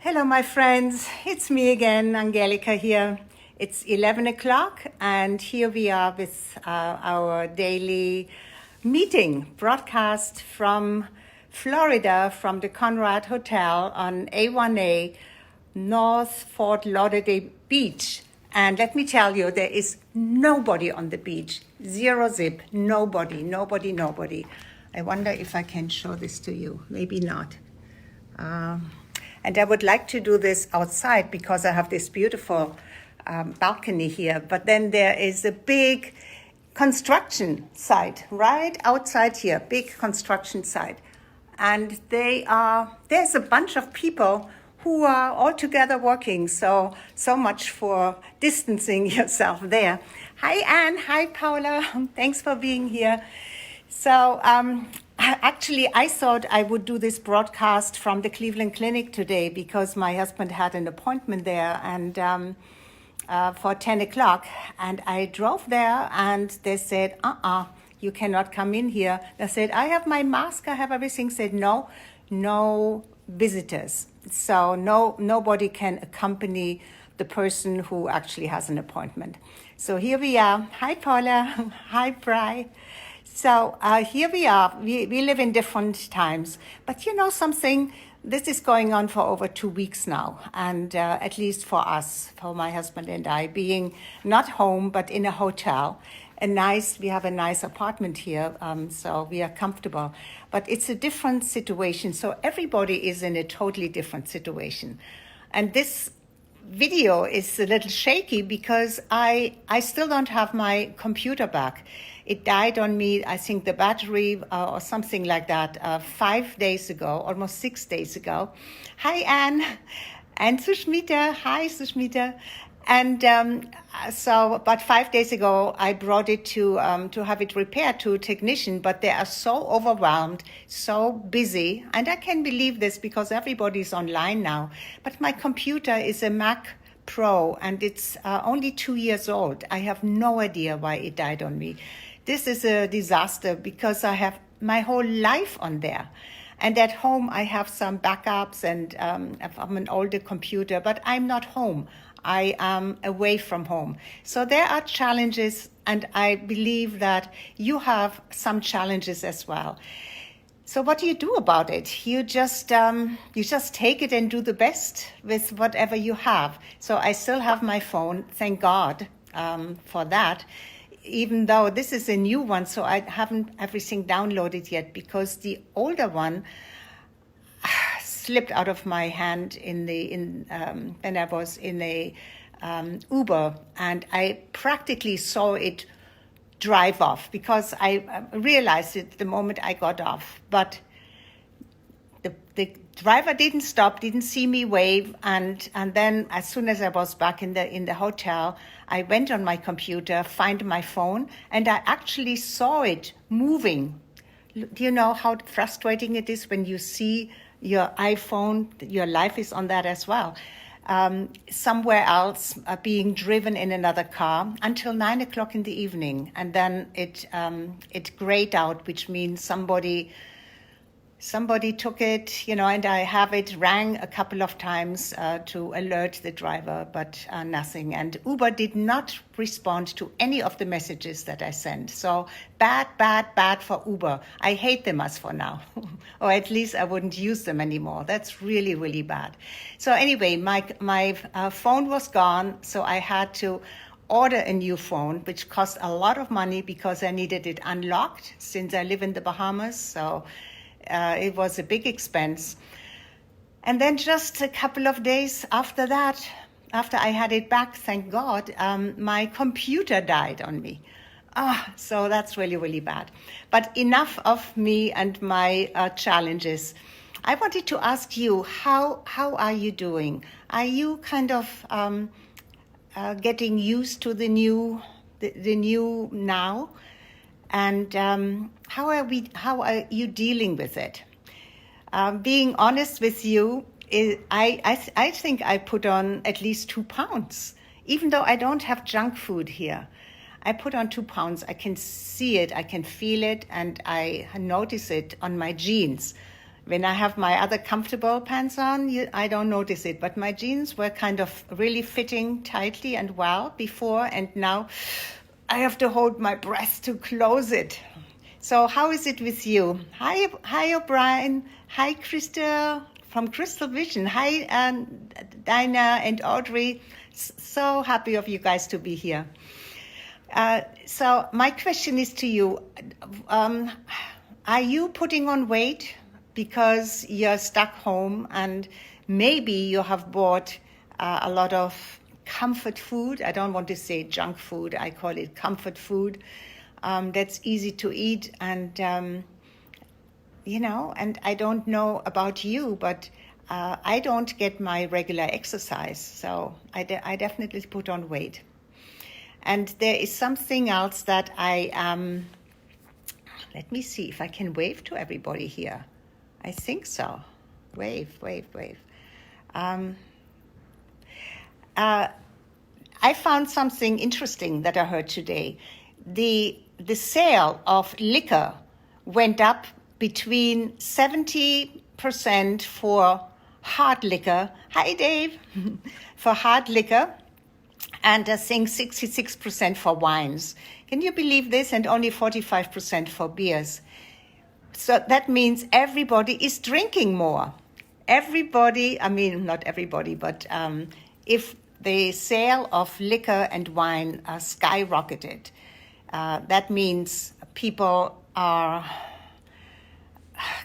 Hello, my friends. It's me again, Angelica here. It's 11 o'clock, and here we are with our daily meeting broadcast from Florida, from the Conrad Hotel on A1A, North Fort Lauderdale Beach. And let me tell you, there is nobody on the beach. Zero zip. Nobody. I wonder if I can show this to you. Maybe not. And I would like to do this outside because I have this beautiful balcony here. But then there is a big construction site right outside here, big construction site. And there's a bunch of people who are all together working. So much for distancing yourself there. Hi, Anne. Hi, Paula. Thanks for being here. So actually, I thought I would do this broadcast from the Cleveland Clinic today because my husband had an appointment there and for 10 o'clock. And I drove there and they said, you cannot come in here. I said, I have my mask, I have everything. Said, no visitors. So nobody can accompany the person who actually has an appointment. So here we are. Hi, Paula. Hi, Bri. So here we are. We live in different times. But you know something? This is going on for over 2 weeks now. And at least for us, for my husband and I, being not home, but in a hotel. We have a nice apartment here, so we are comfortable. But it's a different situation. So everybody is in a totally different situation. And this video is a little shaky because I still don't have my computer back. It died on me, I think the battery or something like that 5 days ago, almost 6 days ago. Hi, Anne. And Sushmita. Hi, Sushmita. And but 5 days ago, I brought it to have it repaired to a technician, but they are so overwhelmed, so busy. And I can believe this because everybody's online now. But my computer is a Mac Pro and it's only 2 years old. I have no idea why it died on me. This is a disaster because I have my whole life on there. And at home, I have some backups and I'm an older computer, but I'm not home. I am away from home. So there are challenges, and I believe that you have some challenges as well. So what do you do about it? You just take it and do the best with whatever you have. So I still have my phone, thank God for that, even though this is a new one, so I haven't everything downloaded yet because the older one slipped out of my hand when I was in a Uber, and I practically saw it drive off because I realized it the moment I got off. But the driver didn't stop, didn't see me wave, and then as soon as I was back in the hotel, I went on my computer, find my phone, and I actually saw it moving. Do you know how frustrating it is when you see your iPhone, your life is on that as well, somewhere else being driven in another car until 9 o'clock in the evening. And then it grayed out, which means somebody took it, and I have it rang a couple of times to alert the driver, but nothing. And Uber did not respond to any of the messages that I sent. So bad for Uber. I hate them as for now, or at least I wouldn't use them anymore. That's really, really bad. So anyway, my phone was gone, so I had to order a new phone, which cost a lot of money because I needed it unlocked since I live in the Bahamas. So it was a big expense. And then just a couple of days after that, after I had it back, thank God, my computer died on me. So that's really, really bad. But enough of me and my challenges. I wanted to ask you, how are you doing? Are you kind of getting used to the new now? And how are you dealing with it? Being honest with you, I think I put on at least 2 pounds, even though I don't have junk food here. I put on 2 pounds. I can see it, I can feel it, and I notice it on my jeans. When I have my other comfortable pants on, I don't notice it. But my jeans were kind of really fitting tightly and well before, and now I have to hold my breath to close it. So how is it with you? Hi, O'Brien. Hi, Crystal from Crystal Vision. Hi, Dinah and Audrey. So happy of you guys to be here. So my question is to you. Are you putting on weight because you're stuck home and maybe you have bought a lot of comfort food? I don't want to say junk food. I call it comfort food. That's easy to eat. And, and I don't know about you, but I don't get my regular exercise. So I definitely put on weight. And there is something else that let me see if I can wave to everybody here. I think so. Wave. I found something interesting that I heard today. The sale of liquor went up between 70% for hard liquor. Hi, Dave. For hard liquor. And I think 66% for wines. Can you believe this? And only 45% for beers. So that means everybody is drinking more. Everybody, I mean, not everybody, but if the sale of liquor and wine are skyrocketed, that means people are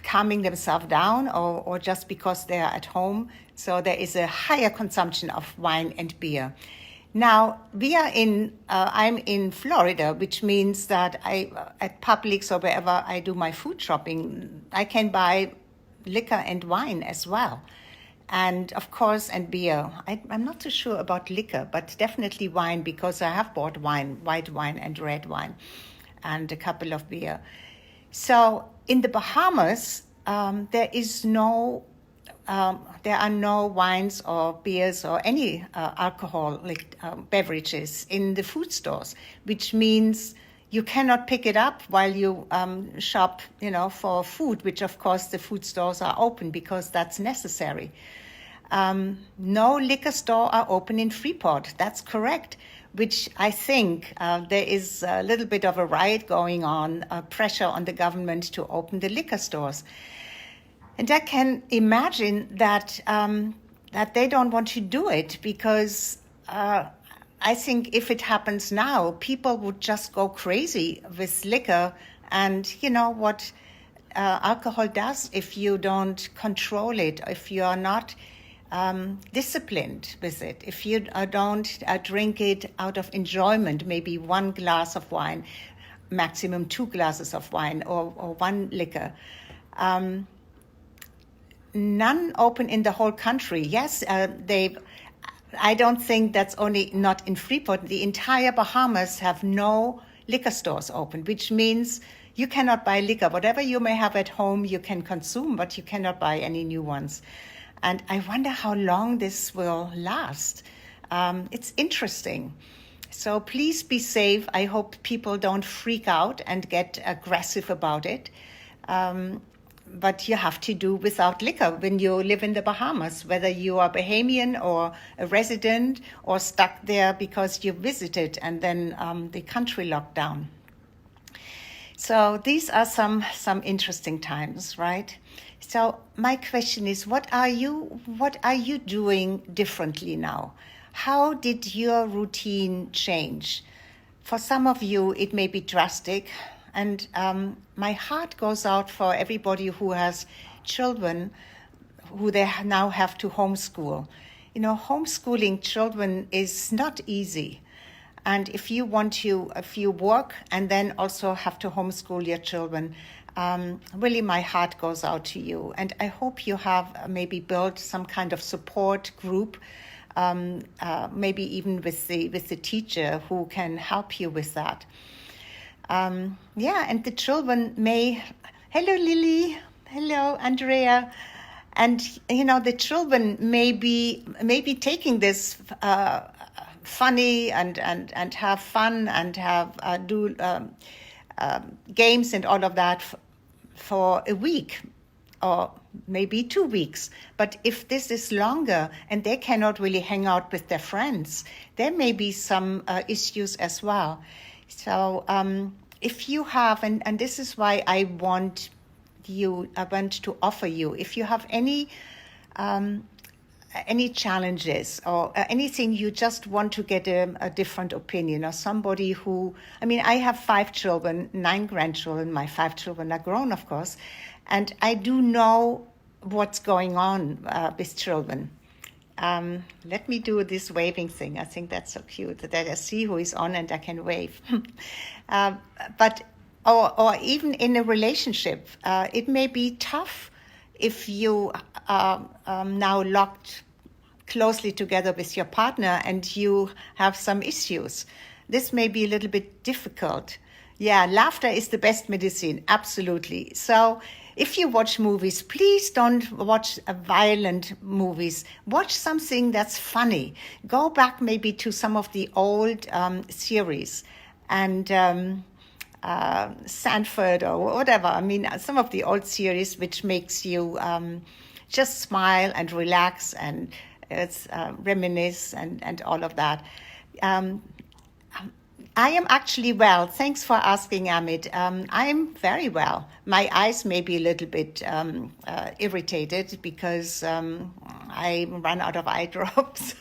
calming themselves down or just because they are at home. So there is a higher consumption of wine and beer. Now, I'm in Florida, which means that at Publix or wherever I do my food shopping, I can buy liquor and wine as well. And of course, and beer. I'm not too sure about liquor, but definitely wine because I have bought wine, white wine and red wine, and a couple of beer. So in the Bahamas, there are no wines or beers or any alcoholic beverages in the food stores, which means you cannot pick it up while you shop, for food, which of course the food stores are open because that's necessary. No liquor store are open in Freeport. That's correct, which I think there is a little bit of a riot going on, pressure on the government to open the liquor stores. And I can imagine that they don't want to do it because I think if it happens now, people would just go crazy with liquor. And you know what alcohol does if you don't control it, if you are not disciplined with it, if you don't drink it out of enjoyment, maybe one glass of wine, maximum 2 glasses of wine or one liquor. None open in the whole country. Yes, I don't think that's only not in Freeport. The entire Bahamas have no liquor stores open, which means you cannot buy liquor. Whatever you may have at home, you can consume, but you cannot buy any new ones. And I wonder how long this will last. It's interesting. So please be safe. I hope people don't freak out and get aggressive about it. But you have to do without liquor when you live in the Bahamas, whether you are Bahamian or a resident or stuck there because you visited and then the country locked down. So these are some interesting times, right? So my question is, what are you doing differently now? How did your routine change? For some of you, it may be drastic. And my heart goes out for everybody who has children who they now have to homeschool. Homeschooling children is not easy. And if you work and then also have to homeschool your children, really my heart goes out to you. And I hope you have maybe built some kind of support group, maybe even with the teacher who can help you with that. And the children hello Lily, hello Andrea, and the children may be taking this funny and have fun and have do games and all of that for a week or maybe 2 weeks. But if this is longer and they cannot really hang out with their friends, there may be some issues as well. So if you have, and this is why I want to offer you, if you have any challenges or anything, you just want to get a different opinion, or somebody who, I have 5 children, 9 grandchildren. My 5 children are grown, of course, and I do know what's going on with children. Let me do this waving thing. I think that's so cute that I see who is on and I can wave. Or even in a relationship, it may be tough if you are now locked closely together with your partner and you have some issues. This may be a little bit difficult. Yeah, laughter is the best medicine, absolutely. So if you watch movies, please don't watch violent movies. Watch something that's funny. Go back maybe to some of the old series and Sanford or whatever. Some of the old series which makes you just smile and relax and reminisce and all of that. I am actually well. Thanks for asking, Amit. I am very well. My eyes may be a little bit irritated because I run out of eye drops.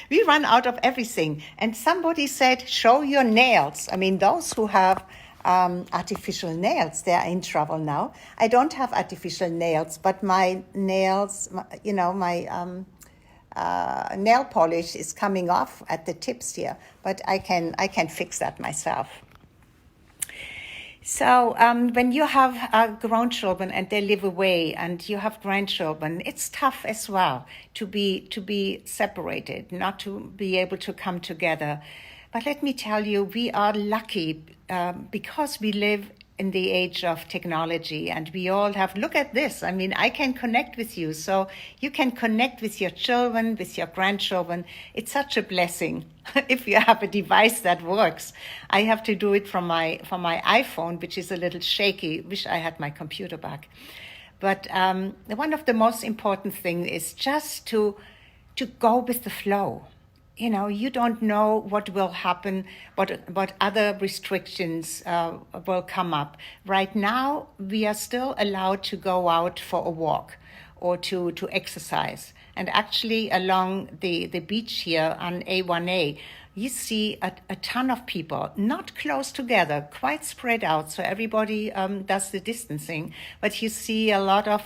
We run out of everything. And somebody said, show your nails. Those who have artificial nails, they are in trouble now. I don't have artificial nails, but my nails, my nail polish is coming off at the tips here, but I can fix that myself. So when you have grown children and they live away and you have grandchildren, it's tough as well to be separated, not to be able to come together. But let me tell you, we are lucky because we live in the age of technology and we all have, look at this. I can connect with you. So you can connect with your children, with your grandchildren. It's such a blessing if you have a device that works. I have to do it from my iPhone, which is a little shaky. Wish I had my computer back. But one of the most important things is just to go with the flow. You don't know what will happen, what other restrictions will come up. Right now, we are still allowed to go out for a walk or to exercise. And actually, along the beach here on A1A, you see a ton of people, not close together, quite spread out, so everybody does the distancing. But you see a lot of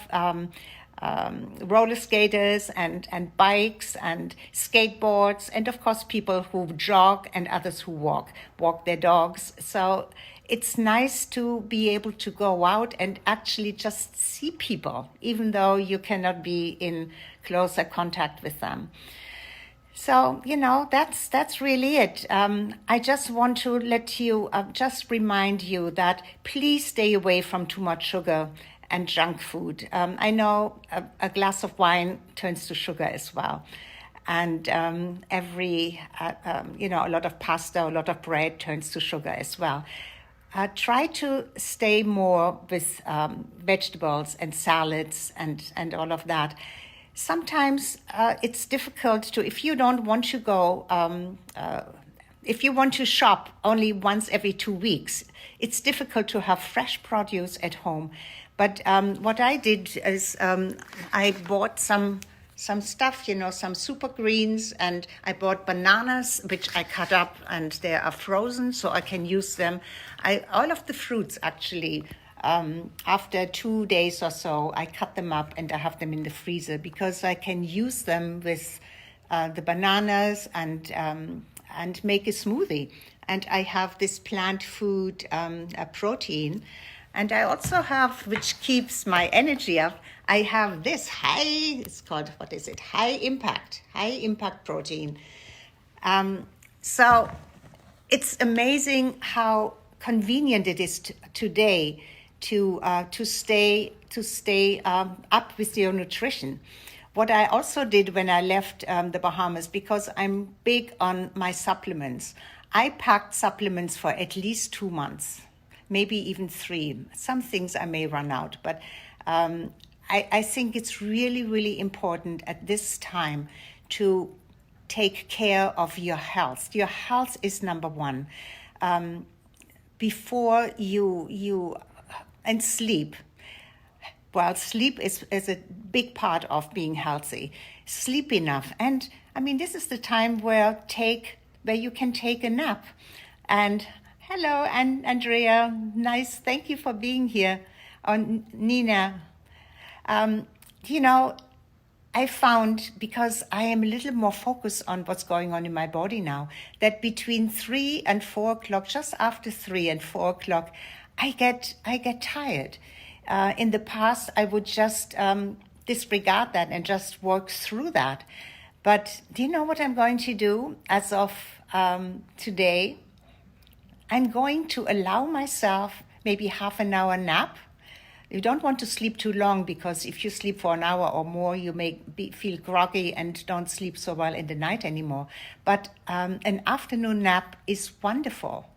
roller skaters and bikes and skateboards, and of course people who jog and others who walk their dogs. So it's nice to be able to go out and actually just see people, even though you cannot be in closer contact with them. So, that's really it. I just want to let you, just remind you that please stay away from too much sugar and junk food. I know a glass of wine turns to sugar as well. And a lot of pasta, a lot of bread turns to sugar as well. Try to stay more with vegetables and salads and all of that. Sometimes it's difficult to, if you don't want to go, if you want to shop only once every 2 weeks, it's difficult to have fresh produce at home. But what I did is I bought some stuff, some super greens, and I bought bananas, which I cut up and they are frozen, so I can use them. All of the fruits, actually, after 2 days or so, I cut them up and I have them in the freezer because I can use them with the bananas and make a smoothie. And I have this plant food protein. And I also have, which keeps my energy up, I have this high impact protein. So it's amazing how convenient it is today to stay up with your nutrition. What I also did when I left the Bahamas, because I'm big on my supplements, I packed supplements for at least 2 months. Maybe even 3. Some things I may run out, but I think it's really, really important at this time to take care of your health. Your health is number one. Before you and sleep. Well, sleep is a big part of being healthy. Sleep enough. And I mean, this is the time where you can take a nap. And hello, and Andrea, nice. Thank you for being here. Nina, you know, I found, because I am a little more focused on what's going on in my body now, that between 3 and 4 o'clock, just after 3 and 4 o'clock, I get tired. In the past, I would just disregard that and just work through that. But do you know what I'm going to do as of today? I'm going to allow myself maybe half an hour nap. You don't want to sleep too long, because if you sleep for an hour or more, you may feel groggy and don't sleep so well in the night anymore. But an afternoon nap is wonderful.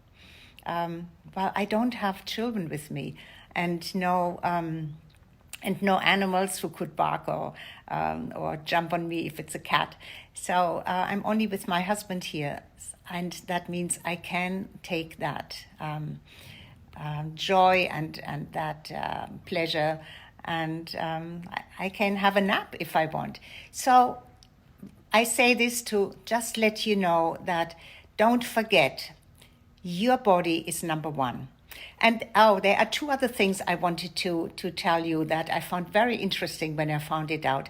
Well, I don't have children with me, and no animals who could bark or jump on me if it's a cat. So I'm only with my husband here, and that means I can take that joy and that pleasure, and I can have a nap if I want. So I say this to just let you know that don't forget, your body is number one. And there are 2 other things I wanted to tell you that I found very interesting when I found it out.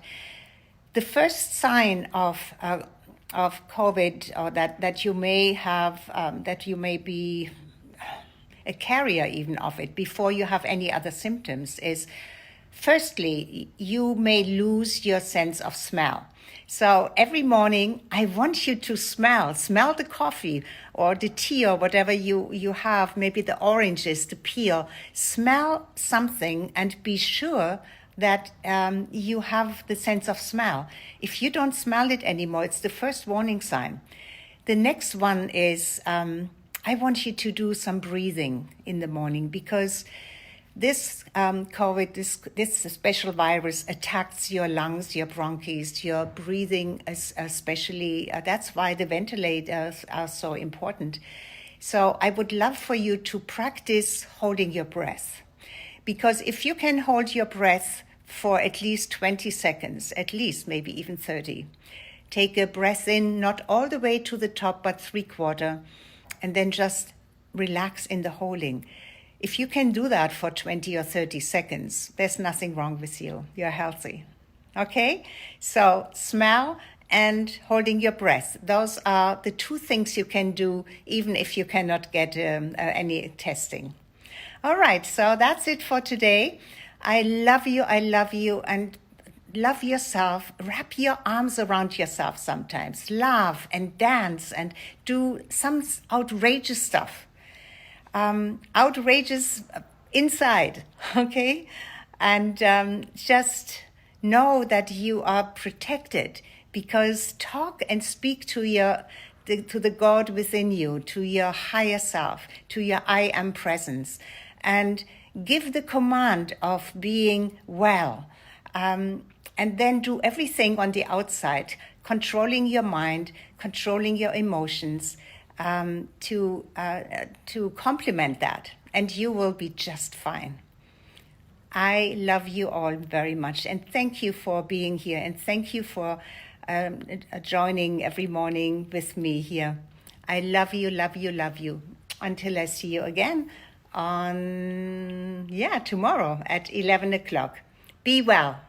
The first sign of COVID, or that you may have, that you may be a carrier even of it before you have any other symptoms, is firstly, you may lose your sense of smell. So every morning, I want you to smell the coffee or the tea or whatever you have, maybe the oranges, the peel. Smell something and be sure that you have the sense of smell. If you don't smell it anymore, it's the first warning sign. The next one is I want you to do some breathing in the morning, because this COVID, this special virus attacks your lungs, your bronchs, your breathing, especially. That's why the ventilators are so important. So I would love for you to practice holding your breath, because if you can hold your breath for at least 20 seconds, at least maybe even 30, take a breath in, not all the way to the top, but 3/4, and then just relax in the holding. If you can do that for 20 or 30 seconds, there's nothing wrong with you. You're healthy. Okay? So smell and holding your breath. Those are the 2 things you can do, even if you cannot get any testing. All right, so that's it for today. I love you, and love yourself. Wrap your arms around yourself sometimes. Laugh and dance and do some outrageous stuff. Outrageous inside, okay? And just know that you are protected, because talk and speak to the God within you, to your higher self, to your I am presence, and give the command of being well. And then do everything on the outside, controlling your mind, controlling your emotions, to complement that, and you will be just fine. I love you all very much, and thank you for being here, and thank you for joining every morning with me here. I love you, love you, love you. Until I see you again on tomorrow at 11 o'clock. Be well.